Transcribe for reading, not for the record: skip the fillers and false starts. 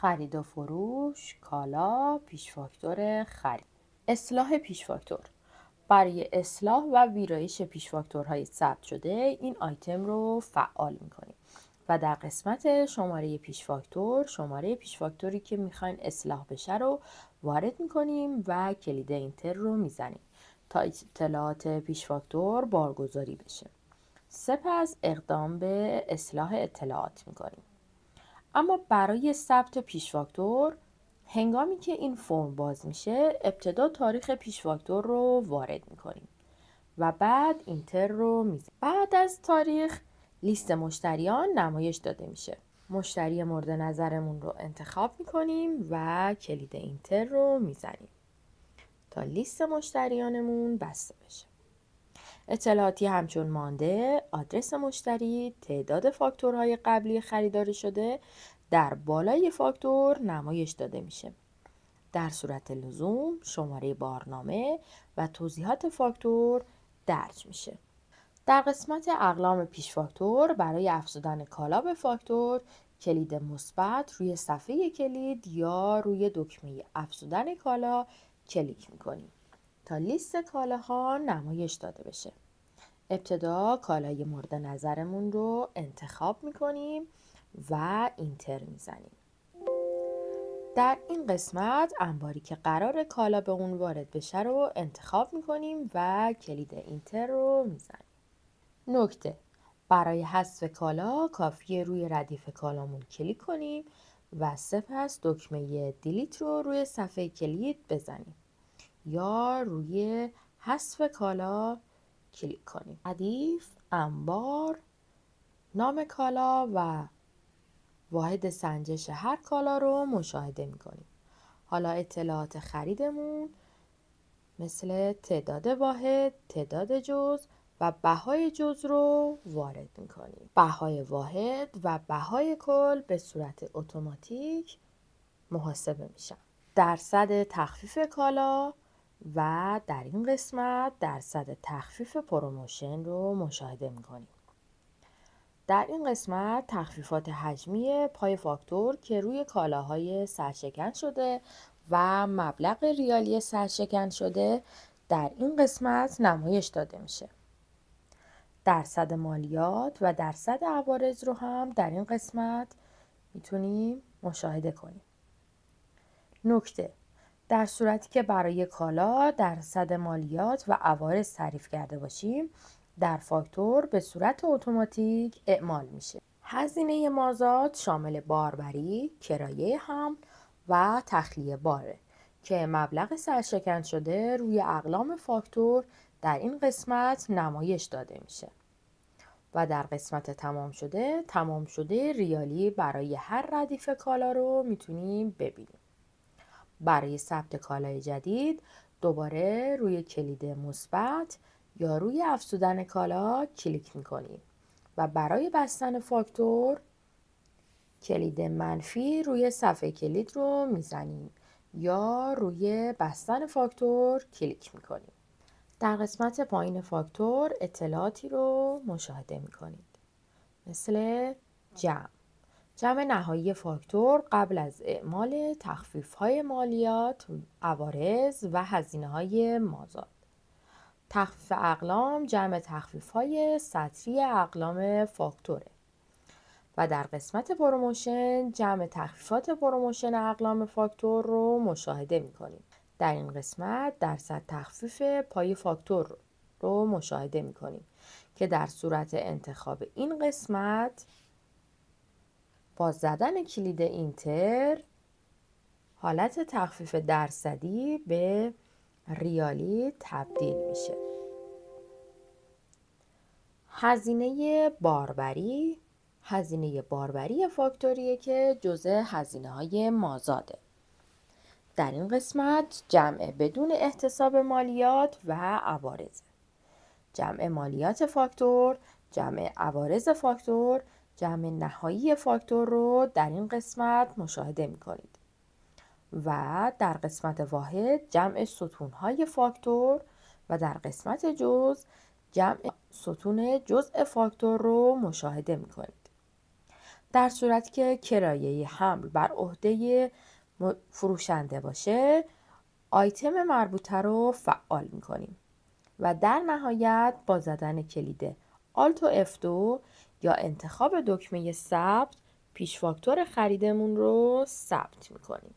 خرید و فروش، کالا، پیش فاکتور خرید. اصلاح پیش فاکتور. برای اصلاح و ویرایش پیش فاکتورهای ثبت شده این آیتم رو فعال میکنیم و در قسمت شماره پیش فاکتور، شماره پیش فاکتوری که میخواین اصلاح بشه رو وارد میکنیم و کلید اینتر رو میزنیم تا اطلاعات پیش فاکتور بارگذاری بشه. سپس اقدام به اصلاح اطلاعات میکنیم. اما برای ثبت پیش فاکتور، هنگامی که این فرم باز میشه ابتدا تاریخ پیش فاکتور رو وارد میکنیم و بعد اینتر رو میزنیم. بعد از تاریخ لیست مشتریان نمایش داده میشه. مشتری مورد نظرمون رو انتخاب میکنیم و کلید اینتر رو میزنیم تا لیست مشتریانمون بسته بشه. اطلاعاتی همچون مانده، آدرس مشتری، تعداد فاکتورهای قبلی خریداری شده در بالای فاکتور نمایش داده میشه. در صورت لزوم شماره بارنامه و توضیحات فاکتور درج میشه. در قسمت اقلام پیش فاکتور برای افزودن کالا به فاکتور کلید مثبت روی صفحه کلید یا روی دکمه افزودن کالا کلیک میکنیم تا لیست کالاها نمایش داده بشه. ابتدا کالای مورد نظرمون رو انتخاب میکنیم و اینتر میزنیم. در این قسمت انباری که قرار کالا به اون وارد بشه رو انتخاب میکنیم و کلید اینتر رو میزنیم. نکته: برای حذف کالا کافیه روی ردیف کالامون کلیک کنیم و سپس دکمه دیلیت رو روی صفحه کلید بزنیم یا روی حذف کالا کلیک کنیم. ردیف، انبار، نام کالا و واحد سنجش هر کالا رو مشاهده میکنیم. حالا اطلاعات خریدمون مثل تعداد واحد، تعداد جزء و بهای جزء رو وارد میکنیم. بهای واحد و بهای کل به صورت اتوماتیک محاسبه میشن. درصد تخفیف کالا و در این قسمت درصد تخفیف پروموشن رو مشاهده میکنیم. در این قسمت تخفیفات حجمی پای فاکتور که روی کالاهای سرشکن شده و مبلغ ریالی سرشکن شده در این قسمت نمایش داده میشه. درصد مالیات و درصد عوارض رو هم در این قسمت میتونیم مشاهده کنیم. نکته: در صورتی که برای کالا درصد مالیات و عوارض تعریف کرده باشیم در فاکتور به صورت اتوماتیک اعمال میشه. هزینه مازاد شامل باربری، کرایه حمل و تخلیه باره که مبلغ سرشکن شده روی اقلام فاکتور در این قسمت نمایش داده میشه و در قسمت تمام شده ریالی برای هر ردیف کالا رو میتونیم ببینیم. برای ثبت کالای جدید دوباره روی کلید مثبت یا روی افزودن کالا کلیک میکنیم و برای بستن فاکتور کلید منفی روی صفحه کلید رو میزنیم یا روی بستن فاکتور کلیک میکنیم. در قسمت پایین فاکتور اطلاعاتی رو مشاهده میکنید مثل جمع نهایی فاکتور قبل از اعمال تخفیف‌های مالیات، عوارض و هزینه‌های مازاد. تخفیف اقلام جمع تخفیف‌های سطری اقلام فاکتوره و در قسمت پروموشن جمع تخفیفات پروموشن اقلام فاکتور رو مشاهده می‌کنیم. در این قسمت درصد تخفیف پای فاکتور رو مشاهده می‌کنیم که در صورت انتخاب این قسمت با زدن کلید اینتر حالت تخفیف درصدی به ریالی تبدیل میشه. هزینه باربری فاکتوریه که جزء هزینه‌های مازاده. در این قسمت جمع بدون احتساب مالیات و عوارض. جمع مالیات فاکتور، جمع عوارض فاکتور، جمع نهایی فاکتور رو در این قسمت مشاهده می‌کنید. و در قسمت واحد جمع ستون‌های فاکتور و در قسمت جزء جمع ستون جزء فاکتور رو مشاهده می‌کنید. در صورتی که کرایه حمل بر عهده فروشنده باشه، آیتم مربوطه رو فعال میکنیم و در نهایت با زدن کلید آلت و F2 یا انتخاب دکمه ثبت پیش فاکتور خریدمون رو ثبت میکنیم.